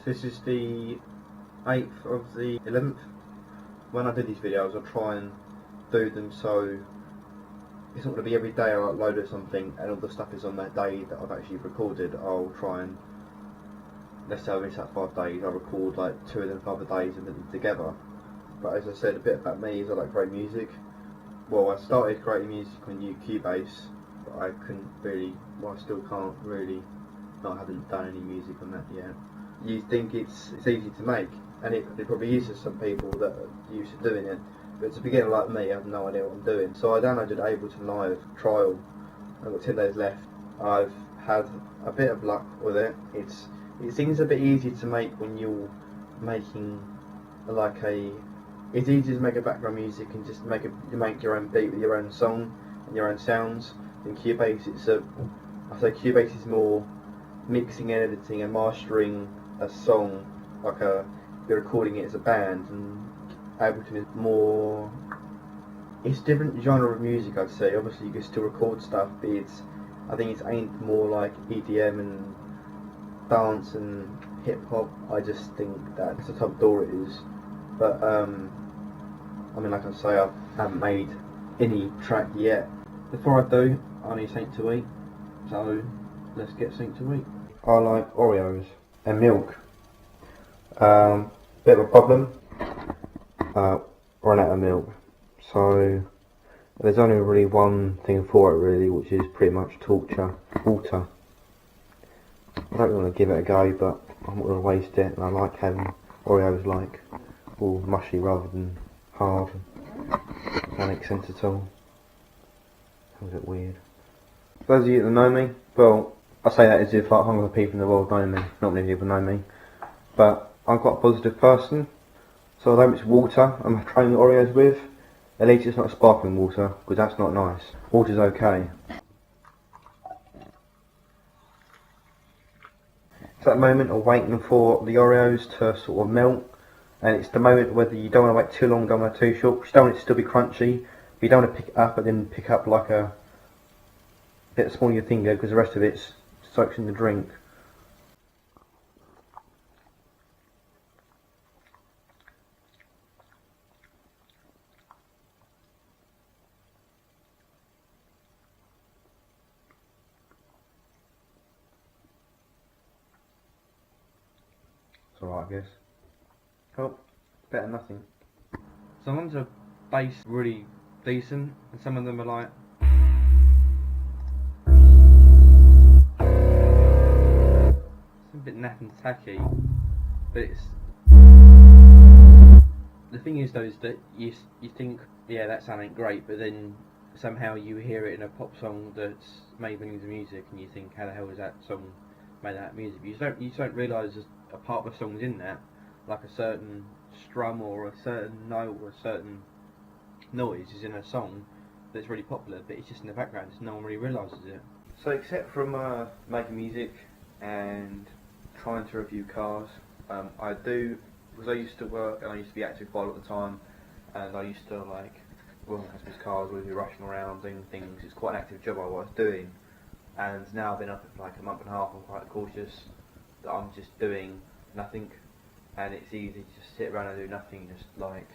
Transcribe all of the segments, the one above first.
This is the 8th of the 11th. When I do these videos, I'll try and do them so it's not going to be every day I upload something and all the stuff is on that day that I've actually recorded. I'll try and, let's say I miss out 5 days, I'll record like 2 of them for other days and put them together. But as I said, a bit about me is I like great music. Well, I started creating music on Cubase, but I couldn't really, well I still can't really, I haven't done any music on that yet. You think it's easy to make, and it probably is to some people that are used to doing it, but to a beginner like me, I have no idea what I'm doing. So I downloaded Ableton Live trial. I've got 10 days left. I've had a bit of luck with it. It seems a bit easier to make when you're making like it's easy to make a background music and just make your own beat with your own song and your own sounds. In Cubase, I say Cubase is more mixing and editing and mastering a song, like you're recording it as a band, and Ableton is more, it's a different genre of music, I'd say. Obviously you can still record stuff, but I think it's aimed more like EDM and dance and hip hop. I just think that's the type of door it is. But I mean, like I say, I haven't made any track yet. Before I do, I need something to eat, so let's get something to eat. I like Oreos and milk. Bit of a problem. Run out of milk. So there's only really one thing for it really, which is pretty much water. I don't want to give it a go, but I'm not going to waste it, and I like having Oreos like all mushy rather than hard. If that makes sense at all. Sounds a bit weird. For those of you that know me, well, I say that as if like hundreds of people in the world know me. Not many people know me, but I'm quite a positive person. So although it's water I'm trying the Oreos with, at least it's not sparkling water, because that's not nice. Water's okay. It's that moment of waiting for the Oreos to sort of melt, and it's the moment whether you don't want to wait too long, don't want to too short, because you don't want it to still be crunchy, but you don't want to pick it up and then pick up like a bit small on your finger, because the rest of it's soaks in the drink. It's alright, I guess. Oh, better than nothing. Some ones are bass really decent, and some of them are like it's a bit naff and tacky, but it's the thing is though is that you think, yeah, that sound ain't great, but then somehow you hear it in a pop song that's made millions of music, and you think, how the hell is that song made that music? You don't realise a part of the song's in that, like a certain strum or a certain note or a certain noise is in a song that's really popular, but it's just in the background, so no one really realises it. So except from making music and trying to review cars, I do, because I used to work and I used to be active quite a lot of the time, and I used to like work on customers' cars, we'd be rushing around doing things. It's quite an active job I was doing, and now I've been up for like a month and a half. I'm quite cautious that I'm just doing nothing, and it's easy to just sit around and do nothing, just like,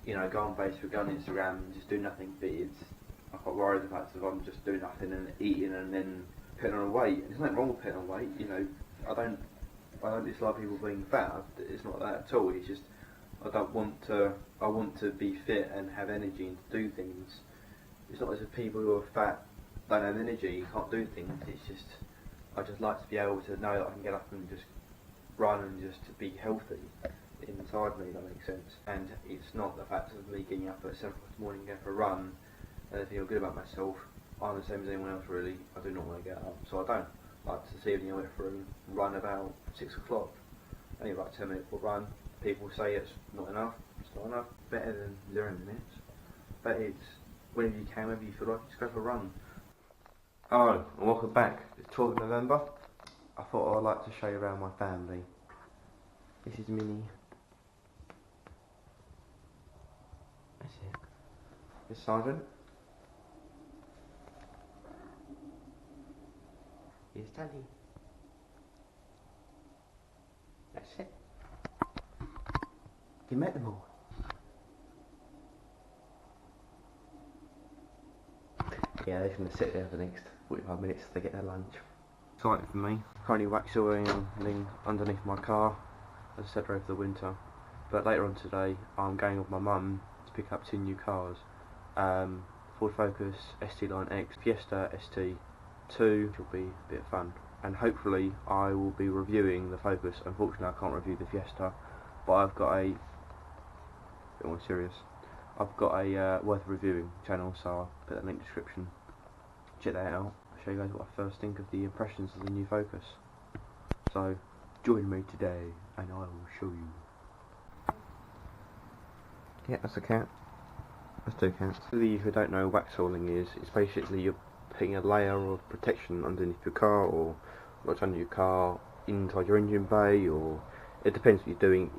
you know, go on Facebook, go on Instagram and just do nothing. But I'm quite worried about if I'm just doing nothing and eating and then putting on weight. And there's nothing wrong with putting on weight, you know. I don't dislike people being fat. It's not that at all. It's just I want to be fit and have energy and do things. It's not as if people who are fat don't have energy, can't do things. It's just I just like to be able to know that I can get up and just run and just be healthy inside me, if that makes sense. And it's not the fact of me getting up at 7 o'clock in the morning and going for a run and I feel good about myself. I'm the same as anyone else really. I do not want to get up, so I don't. Like this evening I went for a run about 6 o'clock. Only about a 10-minute run. People say it's not enough. It's not enough. Better than 0 minutes. But it's whenever you can, whenever you feel like it, just go for a run. Oh, and welcome back. It's 12th of November. I thought I'd like to show you around my family. This is Minnie. That's it. This is Sergeant. Here's Daddy. That's Sit. You met them all. Yeah, they're just going to sit there for the next 45 minutes to get their lunch. Exciting for me. Currently wax oiling underneath my car, as I said, over the winter. But later on today, I'm going with my mum to pick up 2 new cars. Ford Focus ST Line X, Fiesta ST2, which will be a bit of fun. And hopefully I will be reviewing the Focus. Unfortunately I can't review the Fiesta, but I've got a bit more serious. I've got a worth reviewing channel, so I'll put that link in the description. Check that out. I'll show you guys what I first think of the impressions of the new Focus. So join me today and I will show you. Yeah, that's a cat. That's 2 cats. For those who don't know what wax oiling is, it's basically you're putting a layer of protection underneath your car, or what's under your car, inside your engine bay, or it depends what you're doing.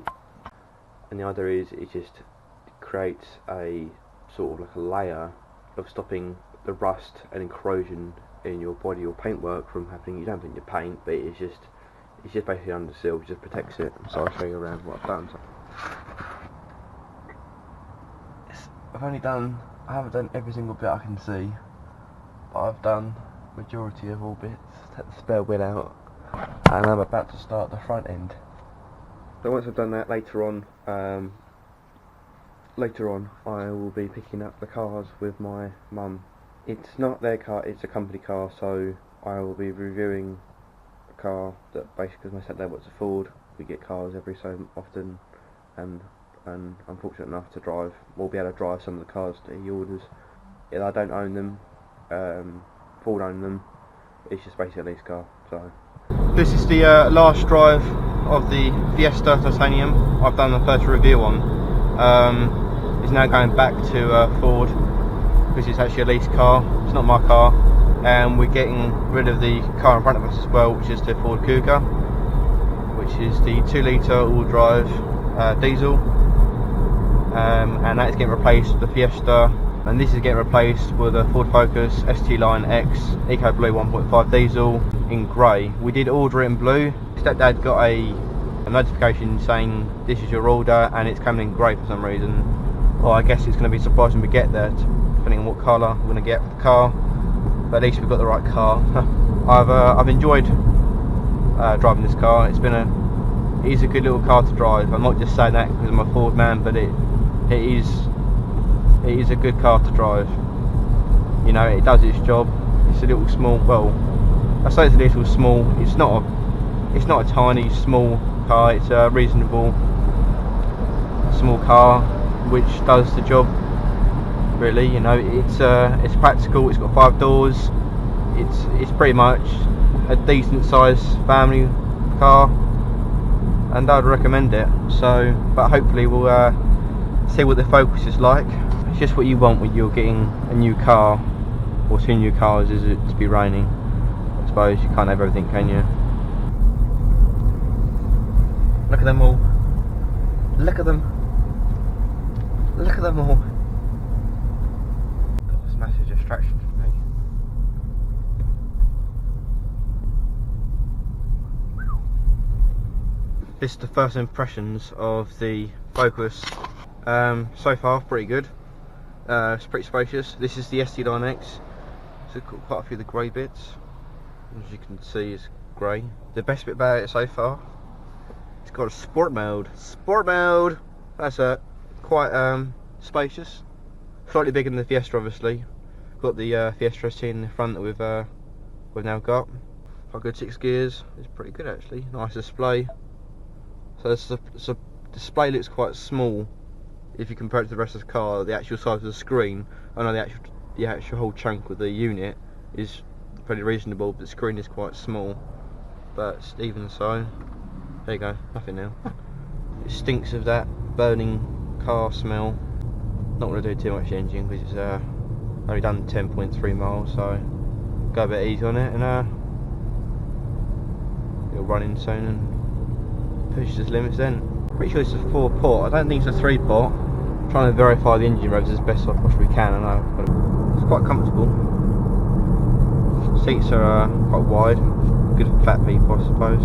And the other is, it just creates a sort of like a layer of stopping the rust and corrosion in your body or paintwork from happening. You don't think you paint, but it's just basically under seal, it just protects it. So I'll show you around what I've done. I haven't done every single bit I can see, but I've done majority of all bits. Take the spare wheel out, and I'm about to start the front end. So once I've done that, later on I will be picking up the cars with my mum. It's not their car, it's a company car, so I will be reviewing a car that basically, because my stepdad works at Ford, we get cars every so often, and I'm fortunate enough to drive, we'll be able to drive some of the cars that he orders. Yeah, I don't own them, Ford own them, it's just basically a lease car. So this is the last drive of the Fiesta Titanium I've done the first review on. It's now going back to Ford, because it's actually a lease car, it's not my car, and we're getting rid of the car in front of us as well, which is the Ford Kuga, which is the 2 litre all drive diesel. And that is getting replaced with the Fiesta, and this is getting replaced with a Ford Focus ST Line X Eco Blue 1.5 diesel in grey. We did order it in blue. Stepdad got a notification saying this is your order, and it's coming in grey for some reason. Well, I guess it's going to be surprising we get that, depending on what colour we're going to get for the car. But at least we've got the right car. I've enjoyed driving this car. It is a good little car to drive. I'm not just saying that because I'm a Ford man, but it is a good car to drive. You know, it does its job. It's a little small. Well, I say it's a little small. It's not a tiny small car. It's a reasonable small car which does the job. Really, you know, it's practical. It's got 5 doors. It's pretty much a decent sized family car, and I'd recommend it. So, but hopefully we'll see what the Focus is like. It's just what you want when you're getting a new car, or 2 new cars, is it to be raining. I suppose you can't have everything, can you? Look at them all. Look at them. Look at them all. God, this massive distraction for me. This is the first impressions of the Focus. So far, pretty good. It's pretty spacious. This is the ST Line X. So got quite a few of the grey bits. As you can see, it's grey. The best bit about it so far, it's got a sport mode. Sport mode. That's quite spacious. Slightly bigger than the Fiesta, obviously. Got the Fiesta ST in the front that we've now got. Quite good 6 gears. It's pretty good actually. Nice display. So the display looks quite small if you compare it to the rest of the car. The actual size of the screen, I know the actual whole chunk of the unit is pretty reasonable, but the screen is quite small. But even so, there you go, nothing now. It stinks of that burning car smell. Not going to do too much engine because it's only done 10.3 miles, so go a bit easy on it, and it'll run in soon and push its limits then. Pretty sure it's a 4-pot, I don't think it's a 3-pot. I'm trying to verify the engine revs as best I possibly can. I know it's quite comfortable. Seats are quite wide, good for fat people I suppose.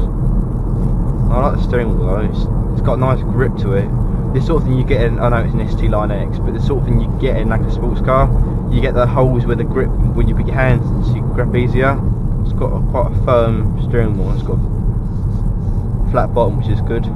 I like the steering wheel though. It's got a nice grip to it. This sort of thing you get in, I know it's an ST Line X, but the sort of thing you get in like a sports car, you get the holes where the grip, when you put your hands in, so you can grip easier. It's got quite a firm steering wheel. It's got a flat bottom, which is good.